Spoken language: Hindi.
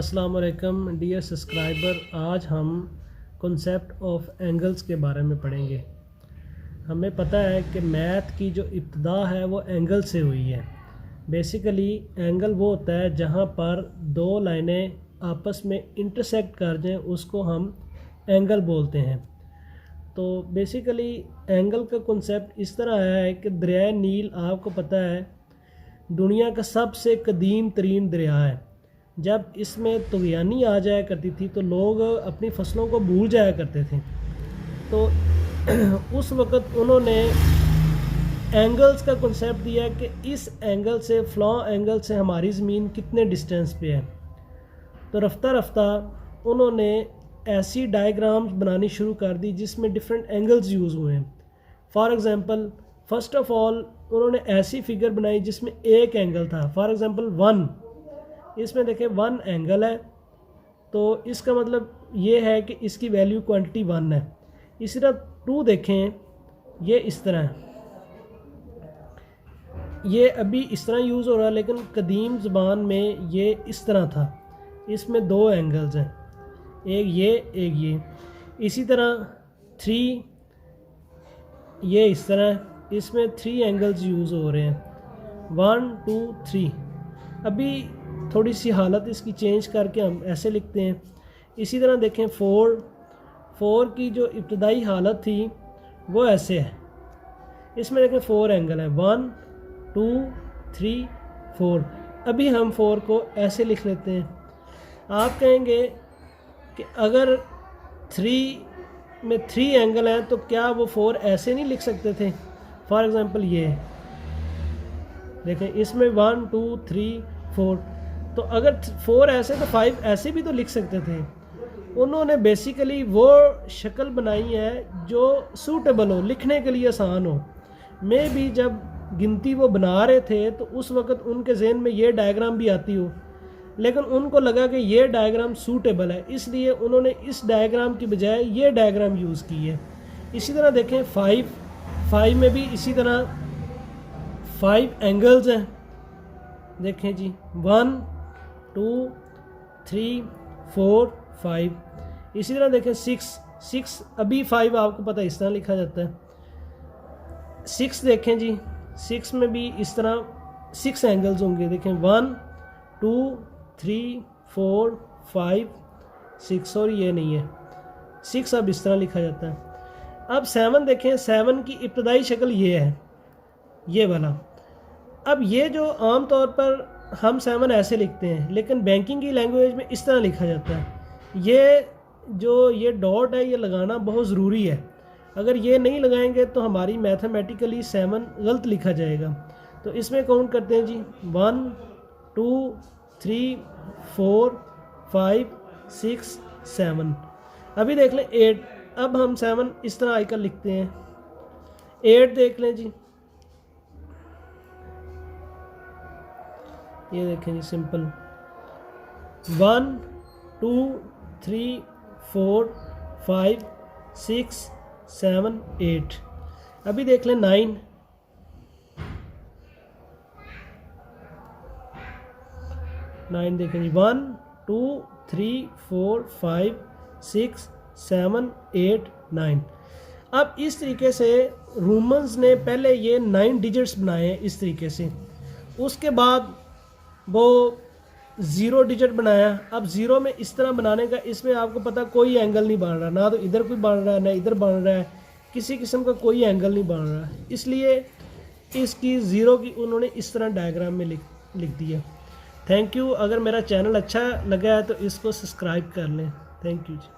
अस्सलाम वालेकुम डियर सब्सक्राइबर। आज हम कॉन्सेप्ट ऑफ एंगल्स के बारे में पढ़ेंगे। हमें पता है कि मैथ की जो इब्तिदा है वो एंगल से हुई है। बेसिकली एंगल वो होता है जहाँ पर दो लाइनें आपस में इंटरसेक्ट कर जाएं, उसको हम एंगल बोलते हैं। तो बेसिकली एंगल का कॉन्सेप्ट इस तरह है कि दरिया नील आपको पता है दुनिया का सबसे कदीम तरीन दरिया है। जब इसमें तुग़यानी आ जाया करती थी तो लोग अपनी फसलों को भूल जाया करते थे। तो उस वक़्त उन्होंने एंगल्स का कॉन्सेप्ट दिया कि इस एंगल से फ़लाँ एंगल से हमारी ज़मीन कितने डिस्टेंस पे है। तो रफ्ता रफ्ता उन्होंने ऐसी डायग्राम्स बनानी शुरू कर दी जिसमें डिफरेंट एंगल्स यूज़ हुए हैं। For example first of all उन्होंने ऐसी फिगर बनाई जिसमें एक एंगल था। फॉर एग्ज़ाम्पल 1, इसमें देखें 1 एंगल है, तो इसका मतलब ये है कि इसकी वैल्यू क्वांटिटी 1 है। इसी तरह 2 देखें, ये इस तरह है, ये अभी इस तरह यूज़ हो रहा है लेकिन कदीम ज़बान में ये इस तरह था। इसमें 2 एंगल्स हैं, एक ये एक ये। इसी तरह 3, ये इस तरह है, इसमें 3 एंगल्स यूज़ हो रहे हैं, 1 2 3। अभी थोड़ी सी हालत इसकी चेंज करके हम ऐसे लिखते हैं। इसी तरह देखें 4 की जो इब्तदाई हालत थी वो ऐसे है। इसमें देखें 4 एंगल है, 1 2 3 4। अभी हम 4 को ऐसे लिख लेते हैं। आप कहेंगे कि अगर 3 में 3 एंगल हैं तो क्या वो 4 ऐसे नहीं लिख सकते थे? फॉर एग्ज़ाम्पल ये देखें, इसमें 1 2 3 4। तो अगर 4 ऐसे तो 5 ऐसे भी तो लिख सकते थे। उन्होंने बेसिकली वो शक्ल बनाई है जो सूटेबल हो, लिखने के लिए आसान हो। मैं भी जब गिनती वो बना रहे थे तो उस वक़्त उनके जहन में ये डायग्राम भी आती हो, लेकिन उनको लगा कि ये डायग्राम सूटेबल है, इसलिए उन्होंने इस डायग्राम की बजाय ये डायग्राम यूज़ की है। इसी तरह देखें 5 में भी इसी तरह 5 एंगल्स हैं। देखें जी, 1 2 3 4 5। इसी तरह देखें 6 अभी 5 आपको पता है इस तरह लिखा जाता है। 6 देखें जी, 6 में भी इस तरह 6 एंगल्स होंगे। देखें 1 2 3 4 5 6, और ये नहीं है 6, अब इस तरह लिखा जाता है। अब 7 देखें, 7 की इब्तदाई शक्ल ये है, ये वाला। अब ये जो आम तौर पर हम 7 ऐसे लिखते हैं, लेकिन बैंकिंग की लैंग्वेज में इस तरह लिखा जाता है। ये डॉट है, ये लगाना बहुत ज़रूरी है। अगर ये नहीं लगाएंगे तो हमारी मैथमेटिकली 7 गलत लिखा जाएगा। तो इसमें काउंट करते हैं जी, 1 2 3 4 5 6 7। अभी देख लें 8। अब हम 7 इस तरह आकर लिखते हैं। 8 देख लें जी, ये देखें जी, सिंपल 1 2 3 4 5 6 7 8। अभी देख लें 9 देखें जी, 1 2 3 4 5 6 7 8 9। अब इस तरीके से रोमन्स ने पहले ये 9 डिजिट्स बनाए हैं इस तरीके से। उसके बाद वो 0 डिजिट बनाया। अब 0 में इस तरह बनाने का, इसमें आपको पता कोई एंगल नहीं बन रहा, ना तो इधर कोई बन रहा है ना इधर बन रहा है, किसी किस्म का कोई एंगल नहीं बन रहा है, इसलिए इसकी 0 की उन्होंने इस तरह डायग्राम में लिख दिया। Thank you. अगर मेरा चैनल अच्छा लगा है तो इसको सब्सक्राइब कर लें। Thank you ji.